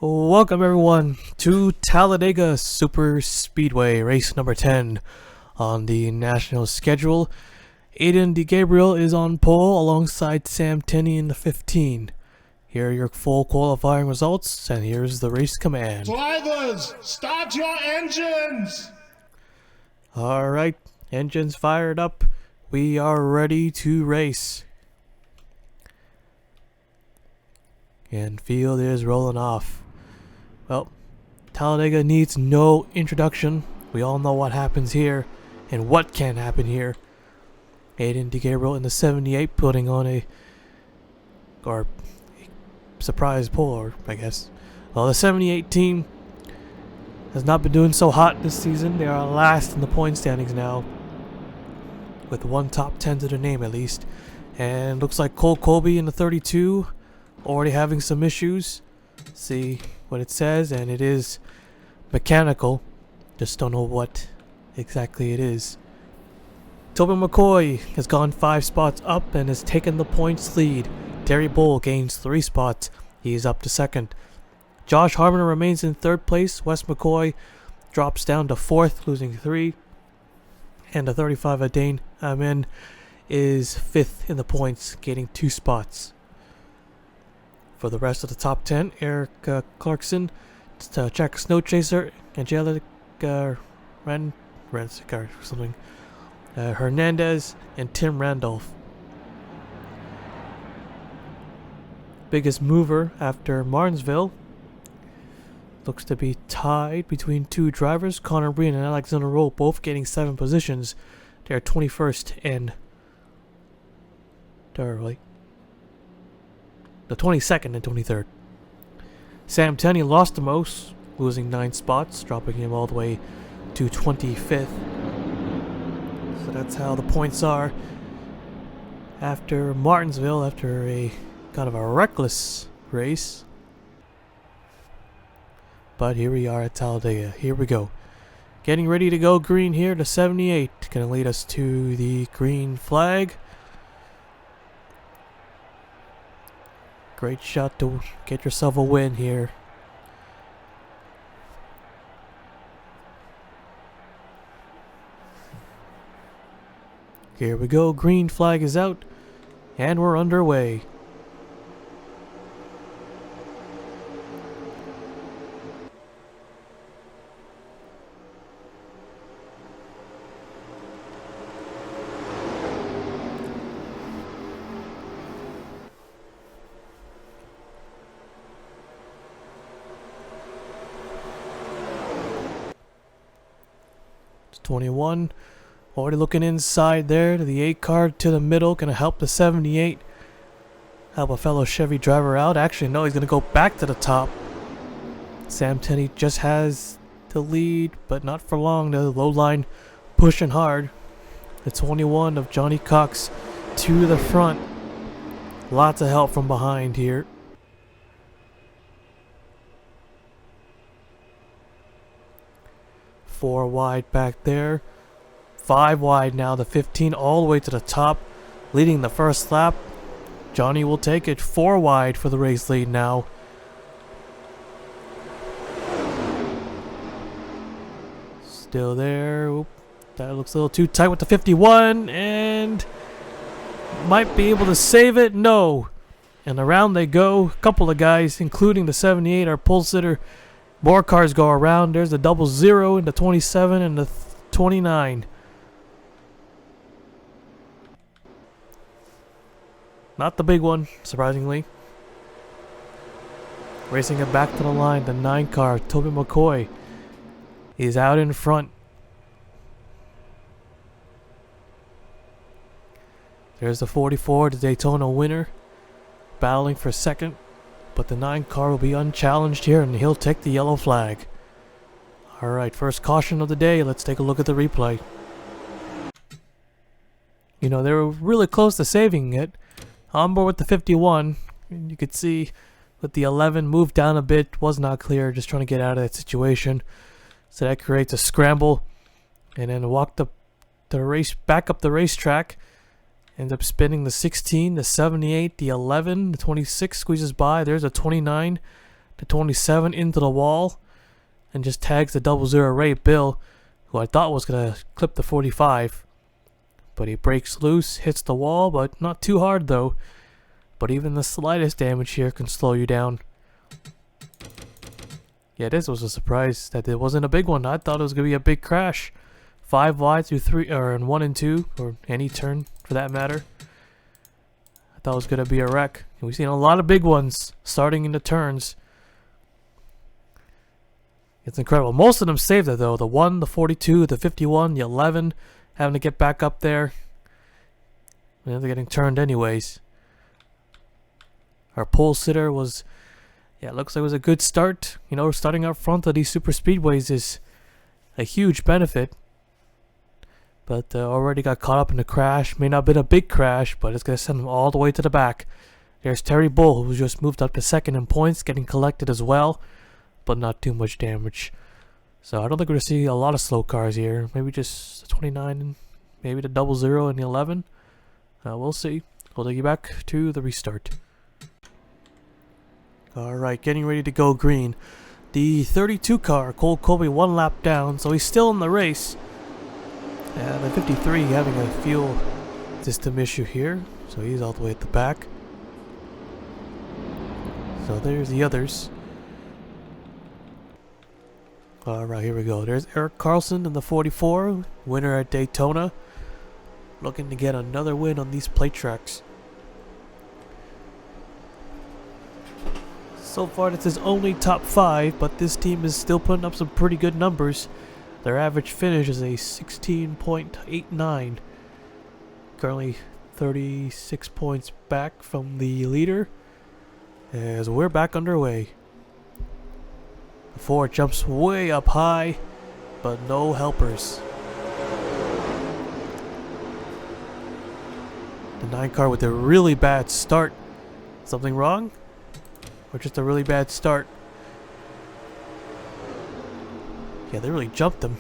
Welcome everyone to Talladega Super Speedway race number 10 on the national schedule. Aiden DeGabriel is on pole alongside Sam Tenney in the 15. Here are your full qualifying results, and here's the race command. Drivers, start your engines! Alright, engines fired up. We are ready to race. And field is rolling off. Well, Talladega needs no introduction. We all know what happens here and what can happen here. Aiden DeGabriel in the 78 putting on a surprise pole, I guess. Well, the 78 team has not been doing so hot this season. They are last in the point standings now, with one top 10 to their name at least. And looks like Cole Colby in the 32 already having some issues. See what it says, and it is mechanical. Just don't know what exactly it is. Tobin McCoy has gone 5 spots up and has taken the points lead. Terry Bull gains 3 spots. He is up to second. Josh Harmon remains in third place. Wes McCoy drops down to fourth, losing 3. And the 35 Adane Amin is fifth in the points, gaining 2 spots. For the rest of the top 10, Eric Clarkson, Jack Snow Chaser, Angelica Rensicar or something, Hernandez, and Tim Randolph. Biggest mover after Martinsville looks to be tied between 2 drivers, Connor Breen and Alexander Rowe, both getting 7 positions. They're 21st and the 22nd and 23rd. Sam Tenney lost the most, losing 9 spots, dropping him all the way to 25th. So that's how the points are after Martinsville, after a kind of a reckless race. But here we are at Talladega. Here we go. Getting ready to go green here. The 78 going to lead us to the green flag. Great shot to get yourself a win here. Here we go. Green flag is out. And we're underway. It's 21. Already looking inside there to the 8 car to the middle. Going to help the 78. Help a fellow Chevy driver out. Actually, no, he's going to go back to the top. Sam Tenney just has the lead, but not for long. The low line pushing hard. The 21 of Johnny Cox to the front. Lots of help from behind here. Four wide back there. 5 wide now. The 15 all the way to the top, leading the first lap. Johnny will take it. 4 wide for the race lead now. Still there. Oop, that looks a little too tight with the 51, and might be able to save it. No. And around they go. A couple of guys, including the 78, our pole sitter. More cars go around. There's the 00 and the 27 and the 29. Not the big one, surprisingly. Racing it back to the line, the 9 car, Toby McCoy, is out in front. There's the 44, the Daytona winner, battling for second. But the 9 car will be unchallenged here, and he'll take the yellow flag. Alright, first caution of the day. Let's take a look at the replay. You know, they were really close to saving it. On board with the 51. And you could see with the 11 moved down a bit. Was not clear. Just trying to get out of that situation. So that creates a scramble. And then walked up the race, back up the racetrack. Ends up spinning the 16, the 78, the 11, the 26 squeezes by. There's a 29. the 27 into the wall and just tags the 00 Ray Bill, who I thought was going to clip the 45. But he breaks loose, hits the wall, but not too hard though. But even the slightest damage here can slow you down. Yeah, this was a surprise that it wasn't a big one. I thought it was going to be a big crash. 5 wide through 3, or in 1 and 2, or any turn for that matter. I thought it was going to be a wreck. And we've seen a lot of big ones starting in the turns. It's incredible. Most of them saved it though. The 1, the 42, the 51, the 11, having to get back up there. And they're getting turned anyways. Our pole sitter was, yeah, it looks like it was a good start. You know, starting up front of these super speedways is a huge benefit. But already got caught up in the crash. May not have been a big crash, but it's going to send him all the way to the back. There's Terry Bull, who just moved up to second in points, getting collected as well. But not too much damage. So I don't think we're going to see a lot of slow cars here. Maybe just the 29 and maybe the 00 and the 11. We'll see. We'll take you back to the restart. Alright, getting ready to go green. The 32 car, Cole Colby, 1 lap down, so he's still in the race. And the 53 having a fuel system issue here, so he's all the way at the back. So there's the others. Alright, here we go. There's Eric Carlson in the 44, winner at Daytona. Looking to get another win on these plate tracks. So far, this is only top 5, but this team is still putting up some pretty good numbers. Their average finish is a 16.89. Currently 36 points back from the leader. As we're back underway. The 4 jumps way up high, but no helpers. The 9 car with a really bad start. Something wrong? Or just a really bad start? Yeah, they really jumped him.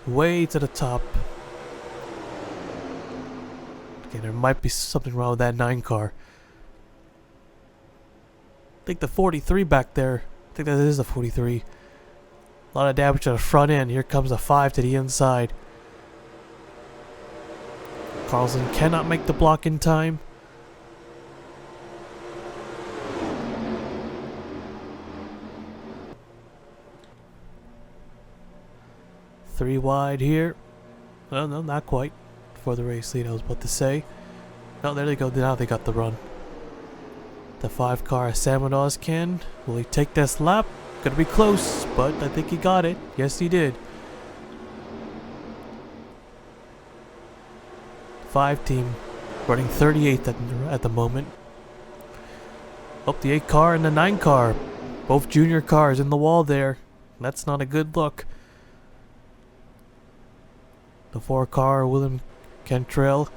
Way to the top. Okay, there might be something wrong with that 9 car. I think the 43 back there. I think that is the 43. A lot of damage to the front end. Here comes the 5 to the inside. Carlson cannot make the block in time. Three wide here. Well, no, not quite. For the race lead, I was about to say. Oh, there they go. Now they got the run. The 5 car, Sam Can. Will he take this lap? Gonna be close, but I think he got it. Yes, he did. 5 team running 38th at the moment. Oh, the 8 car and the 9 car. Both junior cars in the wall there. That's not a good look. The 4 car, William Cantrell.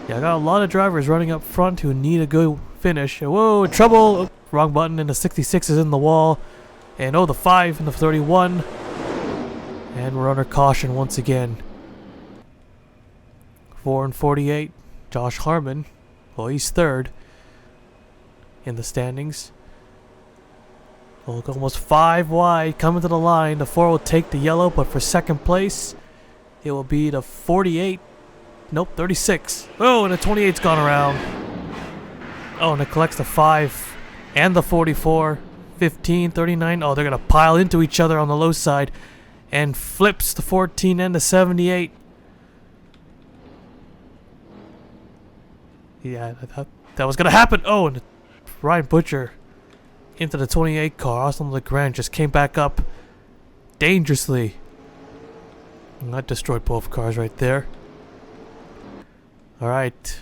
Yeah, I got a lot of drivers running up front who need a good finish. Whoa, trouble! Oh, wrong button, and the 66 is in the wall. And oh, the 5 and the 31. And we're under caution once again. 4 and 48, Josh Harmon. Well, he's 3rd in the standings. Well, almost 5 wide, coming to the line. The 4 will take the yellow, but for 2nd place, it will be the 48. Nope, 36. Oh, and the 28's gone around. Oh, and it collects the 5 and the 44. 15, 39. Oh, they're going to pile into each other on the low side. And flips the 14 and the 78. Yeah, that was going to happen. Oh, and Ryan Butcher into the 28 car. Austin LeGrand just came back up dangerously. And that destroyed both cars right there. Alright.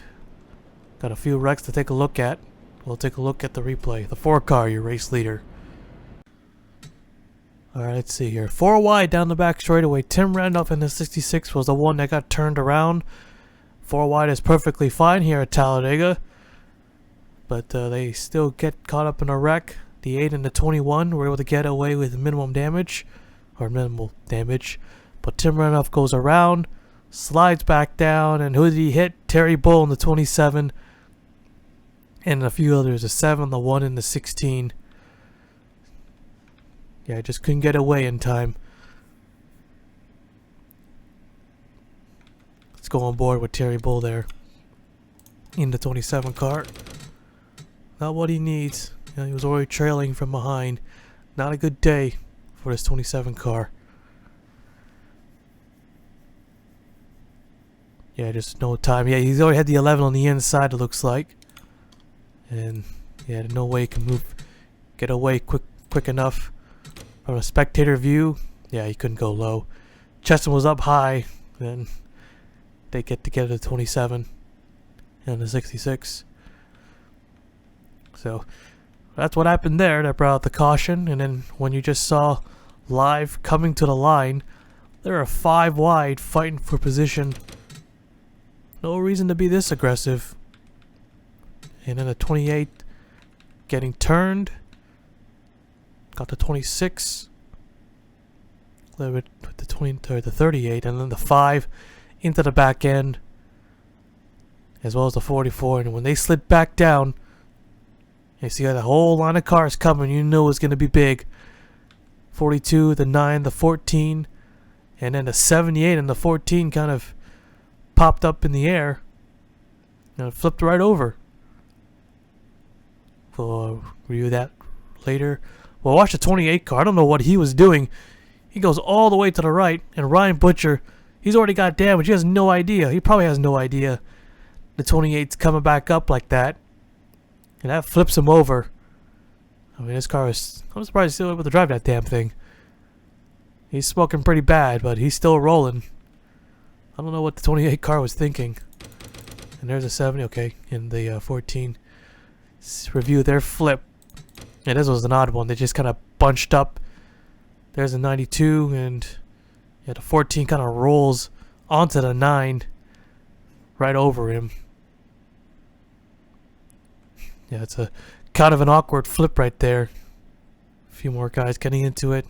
Got a few wrecks to take a look at. We'll take a look at the replay. The 4 car, your race leader. Alright, let's see here. 4 wide down the back straightaway. Tim Randolph in the 66 was the one that got turned around. 4 wide is perfectly fine here at Talladega. But they still get caught up in a wreck. The 8 and the 21 were able to get away with minimum damage. Or minimal damage. But Tim Randolph goes around. Slides back down. And who did he hit? Terry Bull in the 27. And a few others, the 7, the 1, and the 16. Yeah, I just couldn't get away in time. Let's go on board with Terry Bull there. In the 27 car. Not what he needs. You know, he was already trailing from behind. Not a good day for this 27 car. Yeah, just no time. Yeah, he's already had the 11 on the inside, it looks like. And yeah, no way he can get away quick enough. From a spectator view, yeah, he couldn't go low. Cheston was up high, then they get together the 27 and the 66. So that's what happened there. That brought out the caution. And then when you just saw live coming to the line, there are 5 wide fighting for position. No reason to be this aggressive. And then the 28 getting turned. Got the 26. A little bit with the 20 or the 38, and then the 5 into the back end, as well as the 44. And when they slid back down, you see the whole line of cars coming. You knew it was going to be big. 42, the 9, the 14, and then the 78 and the 14 kind of popped up in the air and it flipped right over. We'll review that later. Well, watch the 28 car. I don't know what he was doing. He goes all the way to the right, and Ryan Butcher, he's already got damage. He has no idea. He probably has no idea the 28's coming back up like that. And that flips him over. I mean, this car is... I'm surprised he's still able to drive that damn thing. He's smoking pretty bad, but he's still rolling. I don't know what the 28 car was thinking. And there's a 70, okay, and the 14. Let's review their flip. Yeah, this was an odd one. They just kind of bunched up. There's a 92, and yeah, the 14 kind of rolls onto the 9 right over him. Yeah, it's a kind of an awkward flip right there. A few more guys getting into it.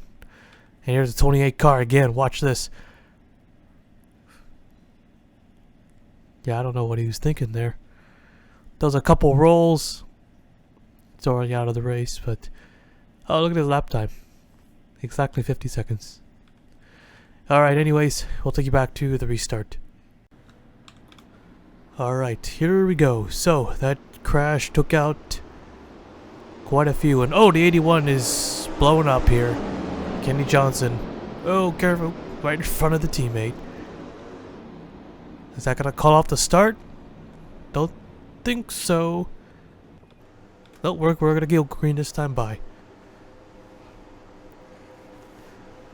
And here's the 28 car again. Watch this. Yeah, I don't know what he was thinking there. Does a couple rolls. It's already out of the race, but... Oh, look at his lap time. Exactly 50 seconds. Alright, anyways, we'll take you back to the restart. Alright, here we go. So, that crash took out quite a few. And oh, the 81 is blowing up here. Kenny Johnson. Oh, careful. Right in front of the teammate. Is that going to call off the start? Don't think so. No, we're going to go green this time. Bye.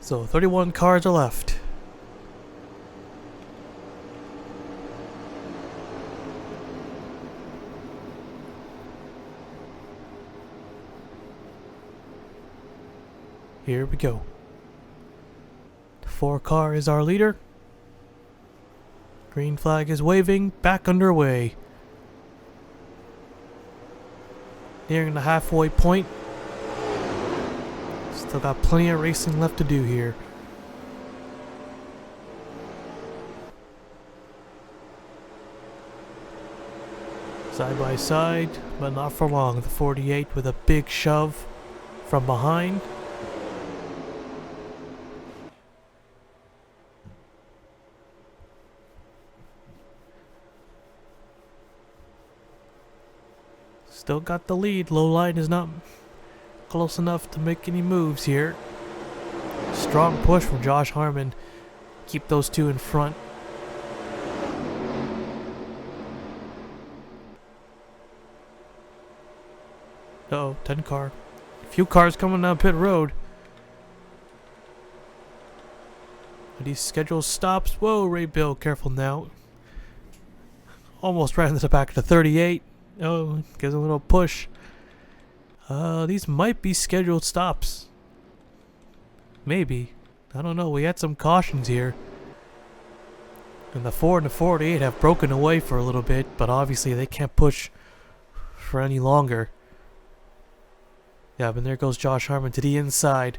So, 31 cars are left. Here we go. The 4 car is our leader. Green flag is waving. Back underway. Nearing the halfway point. Still got plenty of racing left to do here. Side by side, but not for long. The 48 with a big shove from behind. Still got the lead. Low line is not close enough to make any moves here. Strong push from Josh Harmon. Keep those two in front. Uh-oh, 10 car. A few cars coming down pit road. Are these scheduled stops? Whoa, Ray Bill, careful now. Almost right into the back of the 38. Oh, gives a little push. These might be scheduled stops. Maybe. I don't know. We had some cautions here. And the 4 and the 48 have broken away for a little bit, but obviously they can't push for any longer. Yeah, but there goes Josh Harmon to the inside.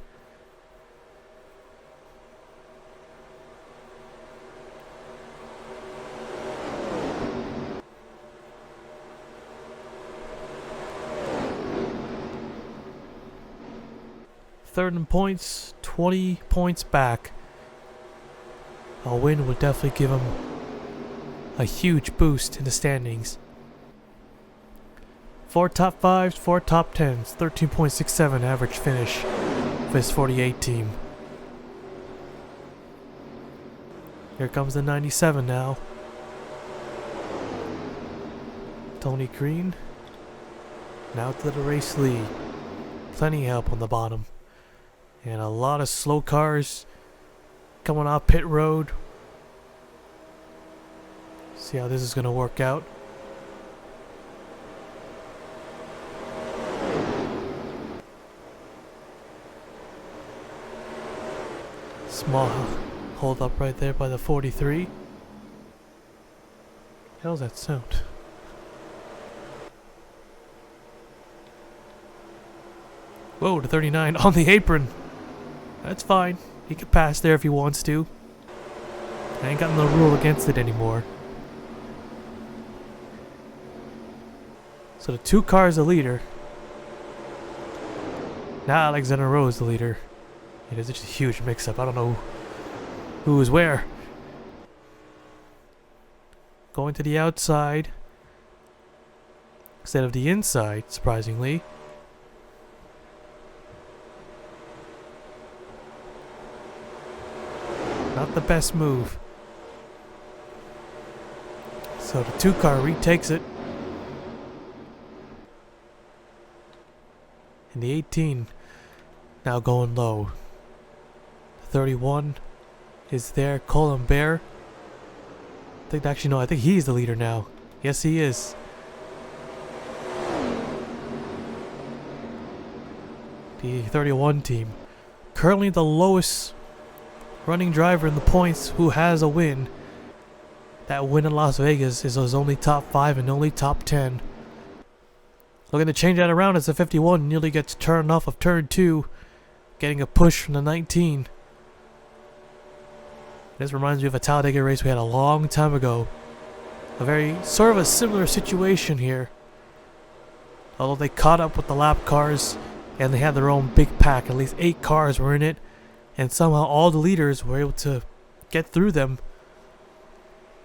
Third in points, 20 points back. A win would definitely give him a huge boost in the standings. 4 top 5s, 4 top 10s, 13.67 average finish for his 48 team. Here comes the 97 now. Tony Green now to the race lead. Plenty of help on the bottom. And a lot of slow cars coming off pit road. See how this is going to work out. Small hold up right there by the 43. How's that sound? Whoa, the 39 on the apron. That's fine. He can pass there if he wants to. I ain't got no rule against it anymore. So the 2 cars the leader. Now Alexander Rowe is the leader. It is just a huge mix-up. I don't know who is where. Going to the outside instead of the inside, surprisingly. Not the best move. So the 2 car retakes it. And the 18 now going low. 31 is there. Colin Bear. I think he's the leader now. Yes, he is. The 31 team. Currently the lowest running driver in the points who has a win. That win in Las Vegas is his only top 5 and only top 10. Looking to change that around as the 51 nearly gets turned off of turn 2. Getting a push from the 19. This reminds me of a Talladega race we had a long time ago. A very sort of a similar situation here. Although they caught up with the lap cars and they had their own big pack. At least 8 cars were in it. And somehow all the leaders were able to get through them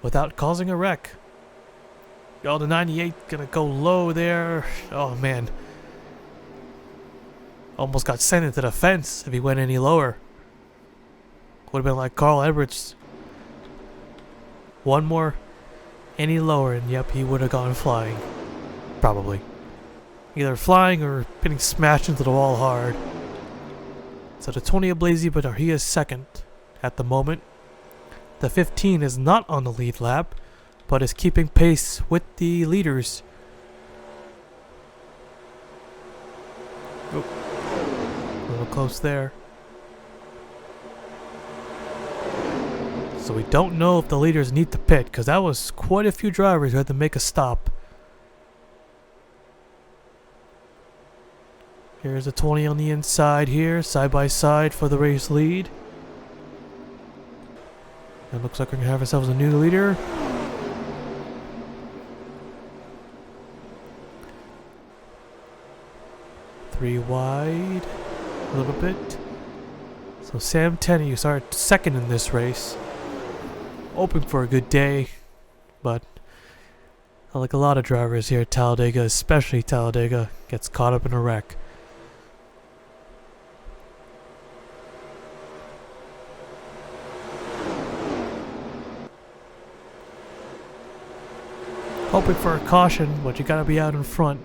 without causing a wreck. Oh, the 98 gonna go low there. Oh man. Almost got sent into the fence if he went any lower. Would have been like Carl Edwards. One more any lower and yep, he would have gone flying. Probably. Either flying or getting smashed into the wall hard. So the 20 Ablazy, but he is second at the moment. The 15 is not on the lead lap, but is keeping pace with the leaders. Oh, a little close there. So we don't know if the leaders need to pit, because that was quite a few drivers who had to make a stop. Here's a 20 on the inside here, side by side for the race lead. It looks like we're going to have ourselves a new leader. Three wide, a little bit. So Sam Tenney, you start second in this race. Hoping for a good day, but like a lot of drivers here at Talladega, especially Talladega, gets caught up in a wreck. Hoping for a caution, but you gotta be out in front.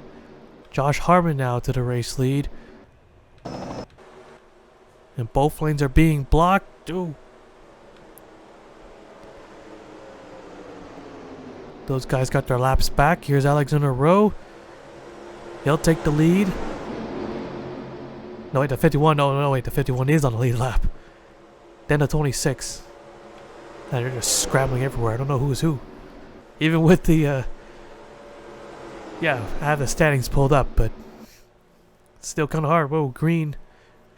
Josh Harmon now to the race lead. And both lanes are being blocked. Ooh. Those guys got their laps back. Here's Alexander Rowe. He'll take the lead. No, wait, the 51. No, wait, the 51 is on the lead lap. Then the 26. And they're just scrambling everywhere. I don't know who's who. Even with the, yeah, I have the standings pulled up, but it's still kind of hard. Whoa, Green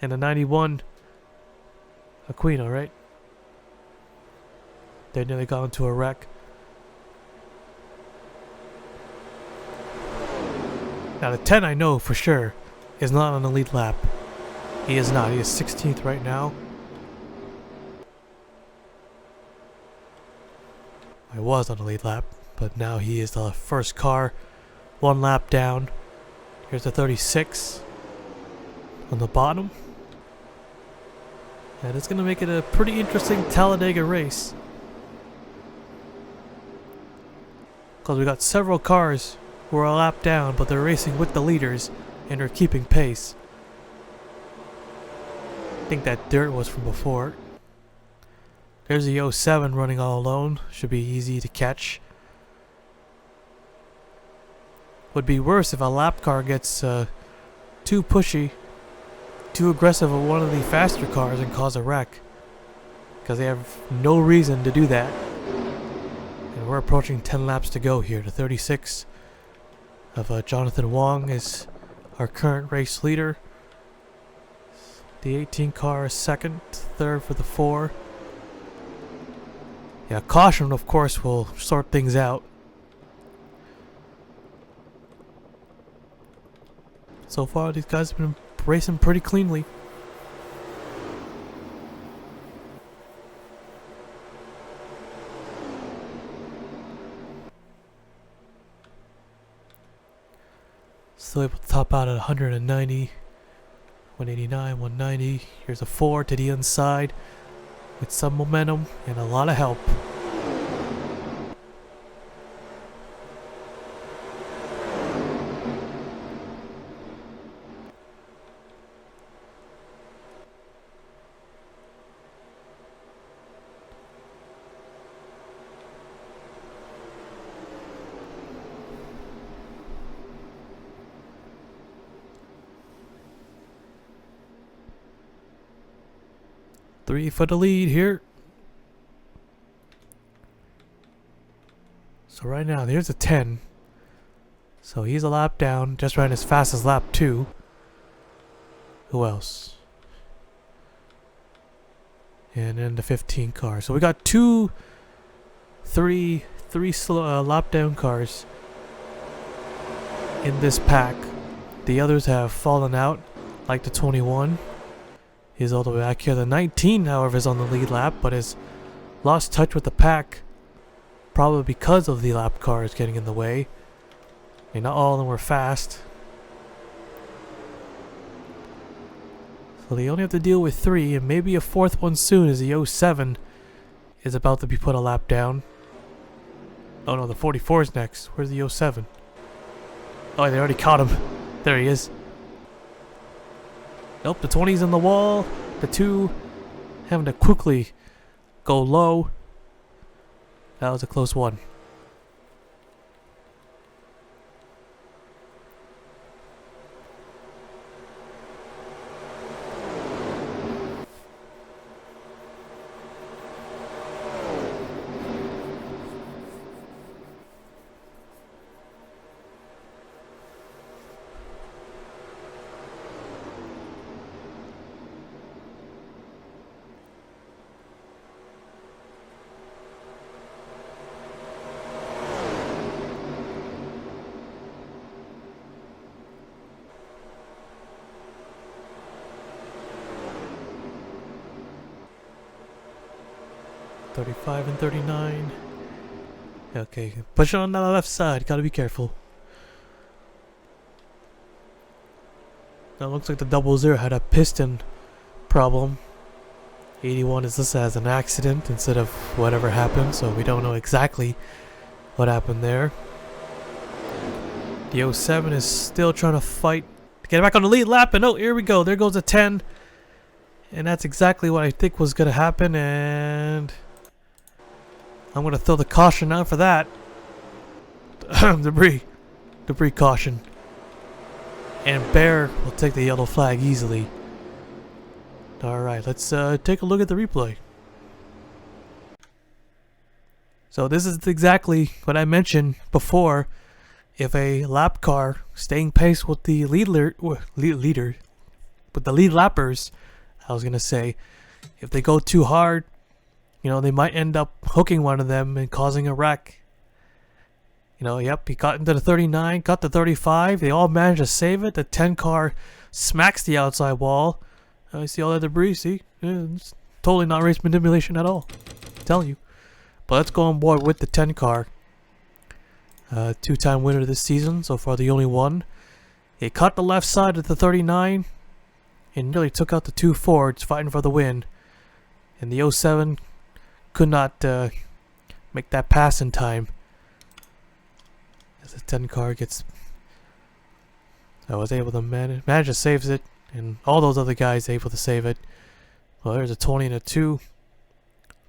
and the 91. Aquino, right? They nearly got into a wreck. Now the 10 I know for sure is not on the lead lap. He is not. He is 16th right now. I was on the lead lap, but now he is the first car, 1 lap down. Here's the 36 on the bottom. And it's going to make it a pretty interesting Talladega race. Because we got several cars who are a lap down, but they're racing with the leaders and are keeping pace. I think that dirt was from before. There's the 07 running all alone. Should be easy to catch. Would be worse if a lap car gets too pushy, too aggressive of one of the faster cars and cause a wreck. Because they have no reason to do that. And we're approaching 10 laps to go here. The 36 of Jonathan Wong is our current race leader. The 18 car is second, third for the 4. Yeah, caution, of course, will sort things out. So far, these guys have been racing pretty cleanly. Still able to top out at 190, 189, 190. Here's a 4 to the inside with some momentum and a lot of help. Three for the lead here. So right now, there's a 10. So he's a lap down, just ran as fast as lap 2. Who else? And then the 15 car. So we got three slow lap down cars in this pack. The others have fallen out, like the 21. He's all the way back here. The 19, however, is on the lead lap, but has lost touch with the pack, probably because of the lap cars getting in the way. I mean, not all of them were fast. So they only have to deal with 3, and maybe a 4th one soon, as the 07 is about to be put a lap down. Oh no, the 44 is next. Where's the 07? Oh, they already caught him. There he is. Nope, the 20's on the wall. The 2 having to quickly go low. That was a close one. $35 and $39. Okay, push on the left side. Gotta be careful. Now it looks like the 00 had a piston problem. 81 is listed as an accident instead of whatever happened, so we don't know exactly what happened there. The 07 is still trying to fight to get back on the lead lap, and oh, here we go. There goes a 10. And that's exactly what I think was going to happen, and I'm going to throw the caution out for that. Debris caution. And Bear will take the yellow flag easily. Alright, let's take a look at the replay. So this is exactly what I mentioned before. If a lap car staying pace with the lead lappers, I was going to say, if they go too hard, you know, they might end up hooking one of them and causing a wreck. You know, yep, he got into the 39, got the 35. They all managed to save it. The 10 car smacks the outside wall I see all that debris, see? Yeah, it's totally not race manipulation at all. I'm telling you. But let's go on board with the 10 car. Two-time winner this season, so far the only one. It cut the left side of the 39 and nearly took out the two Fords fighting for the win. And the 07 could not make that pass in time. As the 10 car gets... I was able to manage to save it, and all those other guys able to save it. Well, there's a 20 and a 2.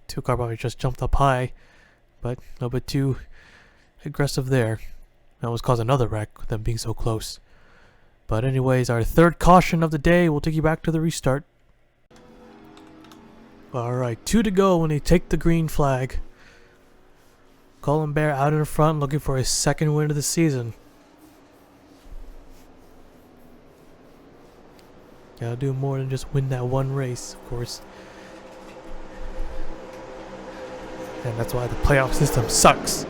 2 car probably just jumped up high, but a bit too aggressive there. That was cause another wreck with them being so close. But anyways, our third caution of the day will take you back to the restart. Alright, 2 to go when they take the green flag. Colin Bear out in front looking for his second win of the season. Gotta do more than just win that one race, of course. And that's why the playoff system sucks.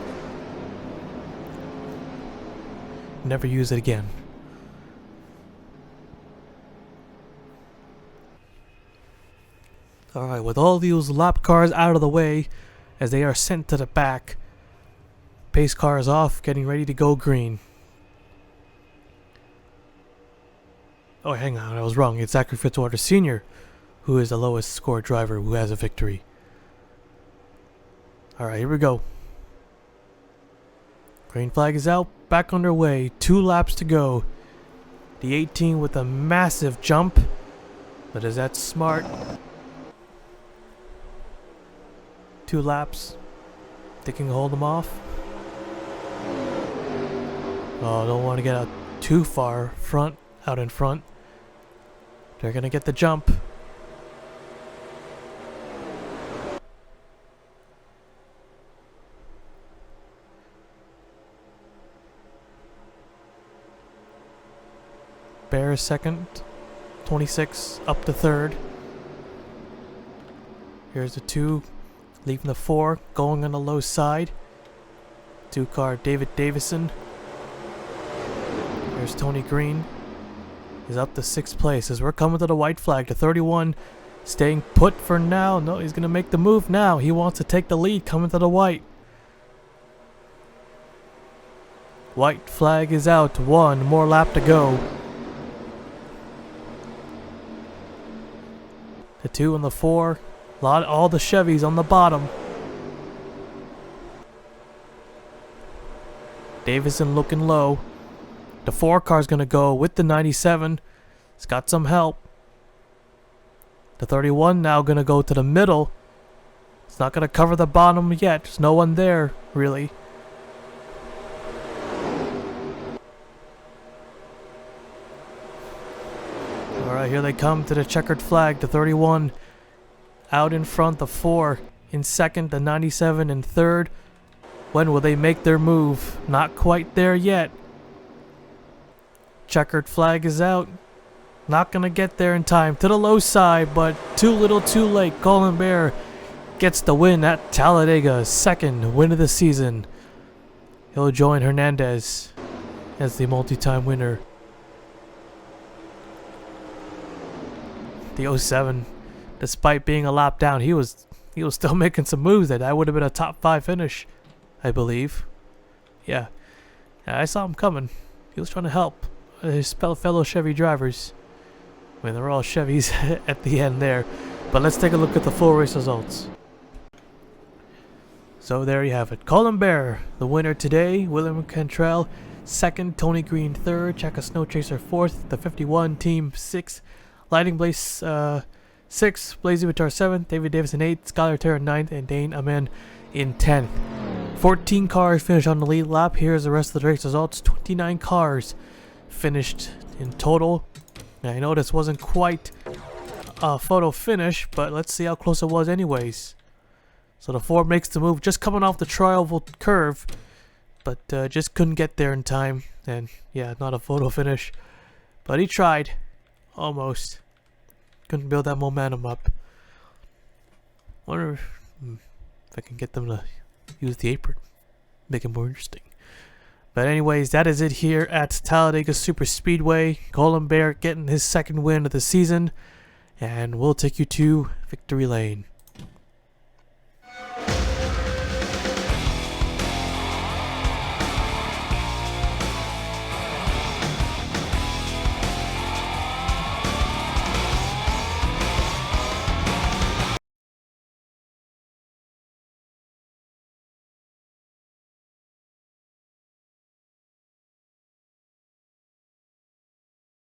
Never use it again. Alright, with all these lap cars out of the way, as they are sent to the back, pace car is off, getting ready to go green. Oh, hang on, I was wrong. It's Zachary Fitzwater Sr., who is the lowest score driver who has a victory. Alright, here we go. Green flag is out, back underway, 2 laps to go. The 18 with a massive jump, but is that smart? 2 laps. They can hold them off. Oh, don't want to get out too far out in front. They're gonna get the jump. Bear is second. 26 up to third. Here's the 2. Leaving the 4, going on the low side. 2 car David Davison. There's Tony Green. He's up to 6th place as we're coming to the white flag. The 31 staying put for now. No, he's going to make the move now. He wants to take the lead coming to the white. White flag is out. 1 more lap to go. The 2 and the 4. All the Chevys on the bottom. Davison looking low. The 4 car's gonna go with the 97. It's got some help. The 31 now gonna go to the middle. It's not gonna cover the bottom yet. There's no one there, really. Alright, here they come to the checkered flag. The 31 out in front, the 4 in second, the 97 in third. When will they make their move? Not quite there yet. Checkered flag is out. Not gonna get there in time. To the low side, but too little too late. Colin Bear gets the win at Talladega. Second win of the season. He'll join Hernandez as the multi-time winner. The 07, despite being a lap down, he was still making some moves. That would have been a top 5 finish, I believe. Yeah, I saw him coming. He was trying to help his fellow Chevy drivers. I mean, they're all Chevys at the end there. But let's take a look at the full race results. So there you have it. Colin Bear, the winner today. William Cantrell, second. Tony Green, third. Chaka Snow Chaser, fourth. The 51 team, sixth. Lightning Blaze, 6th, Blazy Vitar 7th, David Davison 8th, Skylar Terra 9th, and Dane Amen in 10th. 14 cars finished on the lead lap. Here's the rest of the race results. 29 cars finished in total. Now, I know this wasn't quite a photo finish, but let's see how close it was anyways. So the 4 makes the move, just coming off the tri-oval curve, but just couldn't get there in time. And yeah, not a photo finish, but he tried. Almost. Couldn't build that momentum up. Wonder if I can get them to use the apron. Make it more interesting. But anyways, that is it here at Talladega Super Speedway. Colin Bear getting his second win of the season. and we'll take you to victory lane.